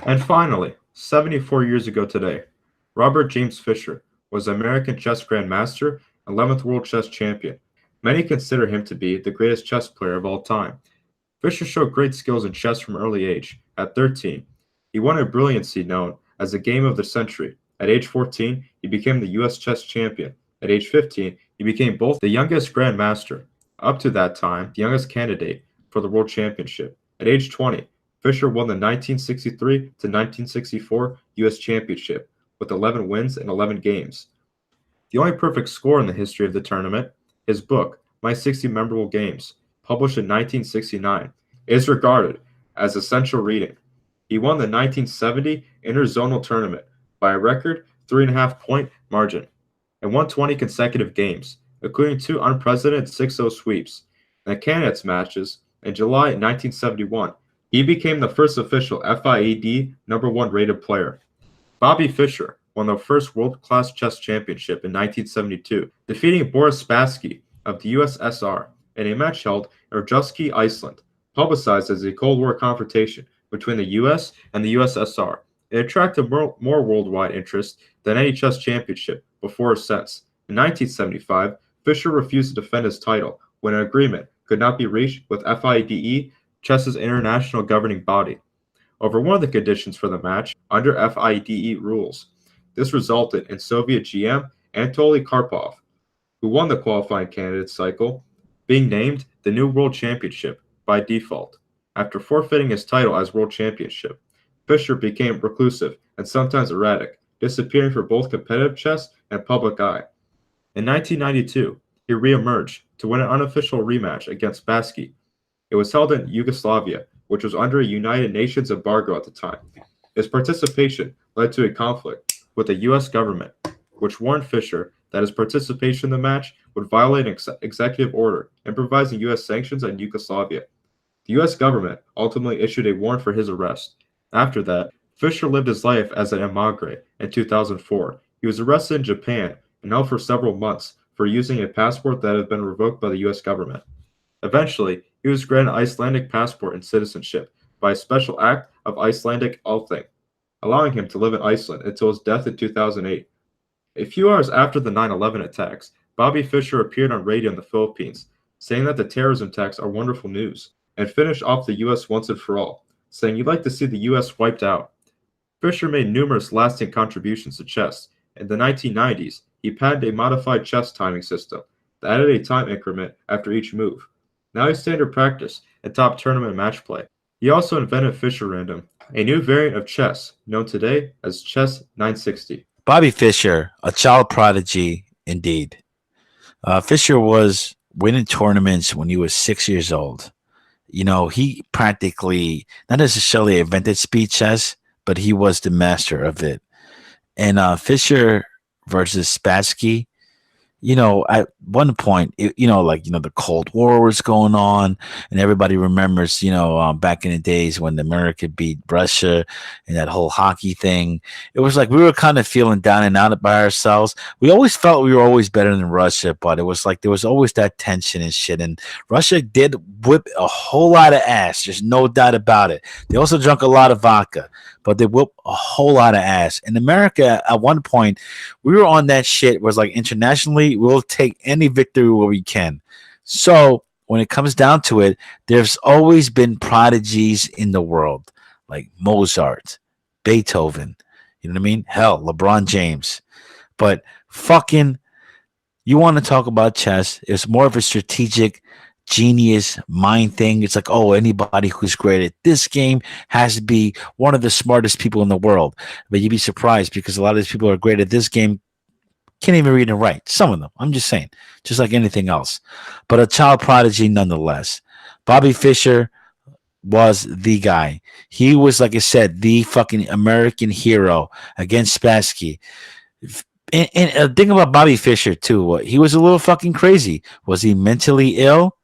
And finally, 74 years ago today, Robert James Fischer was American chess grandmaster, 11th world chess champion. Many consider him to be the greatest chess player of all time. Fischer showed great skills in chess from early age. At 13, he won a brilliancy known as the game of the century. At age 14, he became the U.S. chess champion. At age 15, he became both the youngest grandmaster, up to that time, the youngest candidate for the world championship. At age 20, Fischer won the 1963 to 1964 U.S. championship with 11 wins in 11 games. The only perfect score in the history of the tournament, his book, My 60 Memorable Games, published in 1969, is regarded as essential reading. He won the 1970 Interzonal Tournament by a record 3.5 point margin and won 20 consecutive games, including two unprecedented 6-0 sweeps. In the candidates matches, in July 1971, he became the first official FIED #1 rated player. Bobby Fischer won the first world-class chess championship in 1972, defeating Boris Spassky of the USSR in a match held in Rajusky, Iceland, publicized as a Cold War confrontation between the US and the USSR. It attracted more worldwide interest than any chess championship before or since. In 1975, Fischer refused to defend his title when an agreement could not be reached with FIDE, chess's international governing body, over one of the conditions for the match under FIDE rules. This resulted in Soviet GM Anatoly Karpov, who won the qualifying candidates cycle, being named the new world championship by default. After forfeiting his title as world championship, Fischer became reclusive and sometimes erratic, disappearing from both competitive chess and public eye. In 1992, he re-emerged to win an unofficial rematch against Spassky. It was held in Yugoslavia, which was under a United Nations embargo at the time. His participation led to a conflict with the U.S. government, which warned Fischer that his participation in the match would violate an executive order imposing U.S. sanctions on Yugoslavia. The U.S. government ultimately issued a warrant for his arrest. After that, Fischer lived his life as an emigre. In 2004, he was arrested in Japan and held for several months for using a passport that had been revoked by the U.S. government. Eventually, he was granted Icelandic passport and citizenship by a special act of Icelandic Althing, allowing him to live in Iceland until his death in 2008. A few hours after the 9/11 attacks, Bobby Fischer appeared on radio in the Philippines, saying that the terrorism attacks are wonderful news, and finished off the U.S. once and for all, saying he'd like to see the U.S. wiped out. Fischer made numerous lasting contributions to chess. In the 1990s, he patented a modified chess timing system that added a time increment after each move. Now he's standard practice in top tournament match play. He also invented Fischer Random, a new variant of chess known today as Chess 960. Bobby Fischer, a child prodigy indeed. Fischer was winning tournaments when he was 6 years old. You know, he practically not necessarily invented speed chess, but he was the master of it. And Fischer versus Spassky, you know, at one point, the Cold War was going on, and everybody remembers, back in the days when America beat Russia and that whole hockey thing. It was like we were kind of feeling down and out by ourselves. We always felt we were always better than Russia, but it was like there was always that tension and shit. And Russia did whip a whole lot of ass. There's no doubt about it. They also drank a lot of vodka, but they whipped a whole lot of ass. In America, at one point, we were on that shit. Was like internationally, we'll take any victory where we can. So when it comes down to it, there's always been prodigies in the world, like Mozart, Beethoven. You know what I mean? Hell, LeBron James. But fucking, you want to talk about chess? It's more of a strategic genius mind thing. It's like, oh, anybody who's great at this game has to be one of the smartest people in the world. But you'd be surprised because a lot of these people who are great at this game can't even read and write. Some of them, I'm just saying, just like anything else. But a child prodigy nonetheless. Bobby Fischer was the guy. He was, like I said, the fucking American hero against Spassky. And the thing about Bobby Fischer, too, he was a little fucking crazy. Was he mentally ill?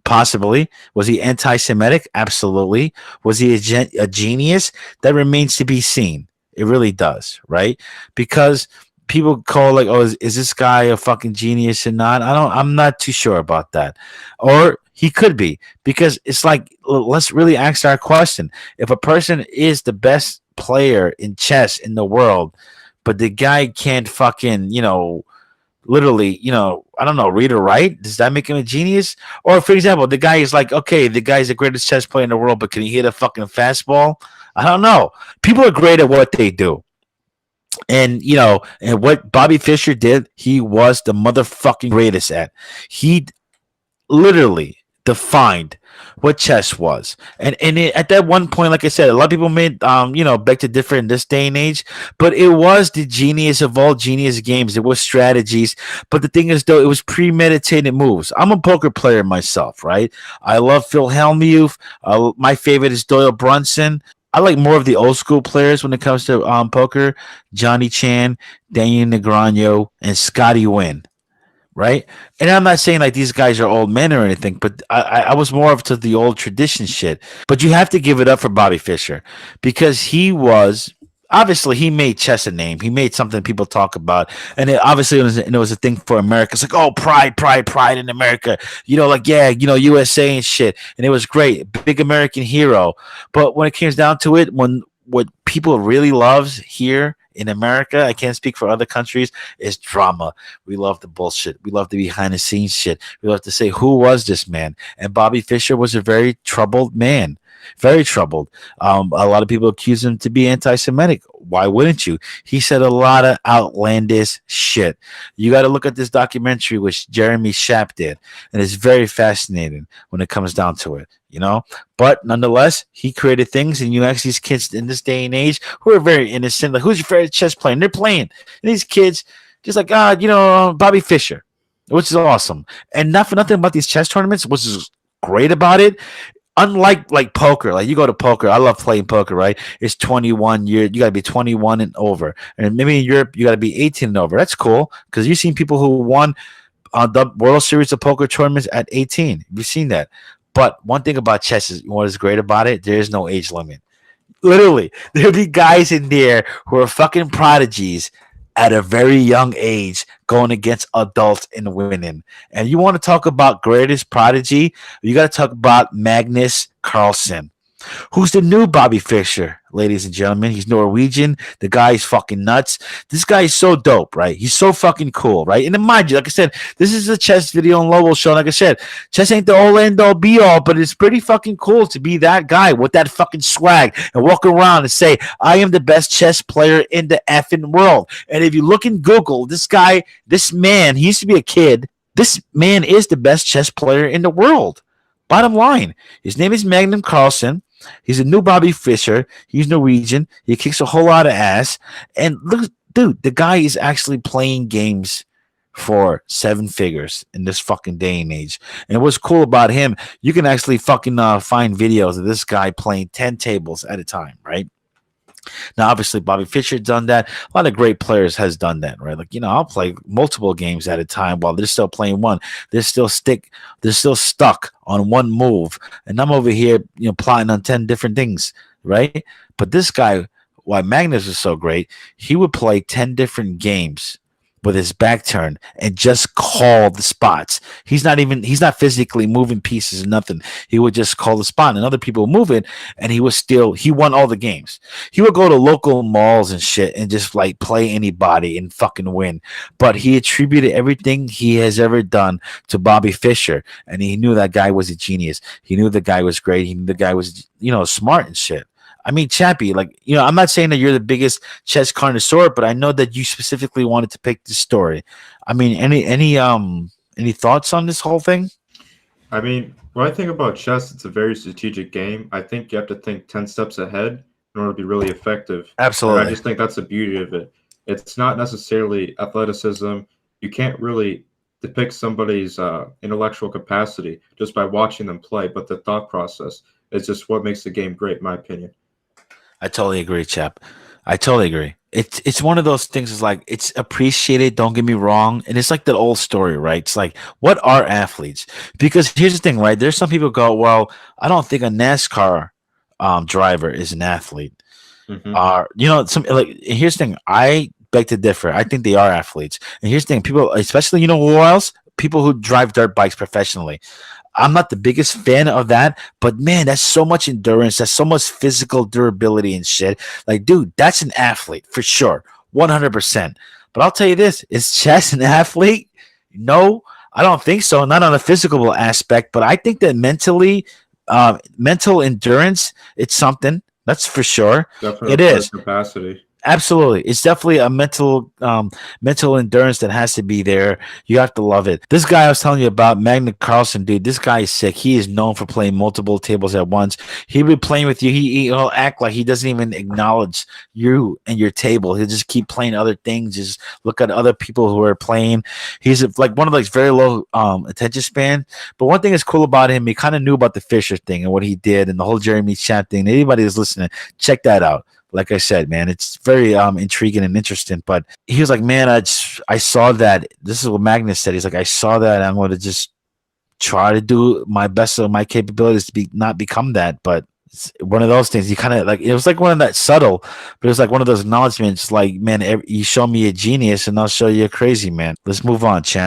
Possibly. Was he anti-Semitic? Absolutely. Was he a genius? That remains to be seen. It really does, right? Because people call like, oh, is this guy a fucking genius or not? I'm not too sure about that. Or He could be, because it's like, let's really ask our question. If a person is the best player in chess in the world, but the guy can't fucking, literally, I don't know, read or write, does that make him a genius? Or, for example, the guy is like, okay, the guy's the greatest chess player in the world, but can he hit a fucking fastball? I don't know. People are great at what they do. And what Bobby Fischer did, he was the motherfucking greatest at. He literally defined what chess was. At that one point, like I said, a lot of people made beg to differ in this day and age, but it was the genius of all genius games. It was strategies, but the thing is, though, it was premeditated moves. I'm a poker player myself, right? I love Phil Hellmuth. My favorite is Doyle Brunson. I like more of the old school players when it comes to poker: Johnny Chan, Daniel Negreanu, and Scotty Wynn. Right? And I'm not saying like these guys are old men or anything, but I was more of to the old tradition shit. But you have to give it up for Bobby Fischer, because he was obviously, he made chess a name. He made something people talk about, and it was a thing for America. It's like, oh, pride in America. Like, yeah, USA and shit, and it was great, big American hero. But when it comes down to it, when what people really loves here in America, I can't speak for other countries, is drama. We love the bullshit. We love the behind the scenes shit. We love to say, who was this man? And Bobby Fischer was a very troubled man. Very troubled. A lot of people accuse him to be anti-Semitic. Why wouldn't you? He said a lot of outlandish shit. You got to look at this documentary which Jeremy Schaap did, and it's very fascinating when it comes down to it. But nonetheless, he created things, and you ask these kids in this day and age who are very innocent, like, who's your favorite chess player? And they're playing. And these kids just like, Bobby Fischer, which is awesome. And not for nothing about these chess tournaments, which is great about it. Unlike like poker, like you go to poker, I love playing poker, right? It's 21 years, you got to be 21 and over. And maybe in Europe, you got to be 18 and over. That's cool, because you've seen people who won the World Series of Poker tournaments at 18. You've seen that. But one thing about chess is what is great about it, there is no age limit. Literally, there'll be guys in there who are fucking prodigies at a very young age going against adults and winning. And you want to talk about greatest prodigy, you got to talk about Magnus Carlsen, who's the new Bobby Fischer, ladies and gentlemen. He's Norwegian. The guy is fucking nuts. This guy is so dope, right? He's so fucking cool, right? And then mind you, like I said, this is a chess video on Lobo show. Like I said, chess ain't the all end all be all, but it's pretty fucking cool to be that guy with that fucking swag and walk around and say, I am the best chess player in the effing world. And if you look in Google, this man, he used to be a kid. This man is the best chess player in the world. Bottom line, his name is Magnus Carlsen. He's a new Bobby Fischer. He's Norwegian. He kicks a whole lot of ass. And look, dude, the guy is actually playing games for 7 figures in this fucking day and age. And what's cool about him, you can actually fucking find videos of this guy playing 10 tables at a time, right? Now, obviously, Bobby Fischer done that. A lot of great players has done that, right? Like, I'll play multiple games at a time while they're still playing one. They're still stuck on one move. And I'm over here, plotting on 10 different things, right? But this guy, why Magnus is so great, he would play 10 different games with his back turned and just call the spots. He's not physically moving pieces or nothing. He would just call the spot, and other people move it, and he won all the games. He would go to local malls and shit and just like play anybody and fucking win. But he attributed everything he has ever done to Bobby Fischer, and he knew that guy was a genius. He knew the guy was great. He knew the guy was, smart and shit. I mean, Chappie, like, I'm not saying that you're the biggest chess connoisseur, but I know that you specifically wanted to pick this story. I mean, any thoughts on this whole thing? I mean, when I think about chess, it's a very strategic game. I think you have to think 10 steps ahead in order to be really effective. Absolutely. And I just think that's the beauty of it. It's not necessarily athleticism. You can't really depict somebody's intellectual capacity just by watching them play, but the thought process is just what makes the game great, in my opinion. I totally agree, Chap. I totally agree. It's one of those things. Is like, it's appreciated. Don't get me wrong. And it's like that old story, right? It's like, what are athletes? Because here's the thing, right? There's some people go, well, I don't think a NASCAR driver is an athlete. Mm-hmm. Here's the thing. I beg to differ. I think they are athletes. And here's the thing. People, especially, who else? People who drive dirt bikes professionally. I'm not the biggest fan of that, but man, that's so much endurance. That's so much physical durability and shit. Like, dude, that's an athlete for sure, 100%. But I'll tell you this: is chess an athlete? No, I don't think so. Not on a physical aspect, but I think that mental endurance, it's something. That's for sure. Definitely It requires is. capacity. Absolutely. It's definitely a mental endurance that has to be there. You have to love it. This guy I was telling you about, Magna Carlsen, dude, this guy is sick. He is known for playing multiple tables at once. He'll be playing with you. He'll act like he doesn't even acknowledge you and your table. He'll just keep playing other things, just look at other people who are playing. He's like one of those very low attention span. But one thing that's cool about him, he kind of knew about the Fischer thing and what he did and the whole Jeremy Chat thing. Anybody who's listening, check that out. Like I said, man, it's very intriguing and interesting. But he was like, man, I saw that. This is what Magnus said. He's like, I saw that. I'm going to just try to do my best of my capabilities to not become that. But it's one of those things. You kind of like, it was like one of that subtle, but it was like one of those acknowledgments. Like, man, you show me a genius, and I'll show you a crazy man. Let's move on, Chan.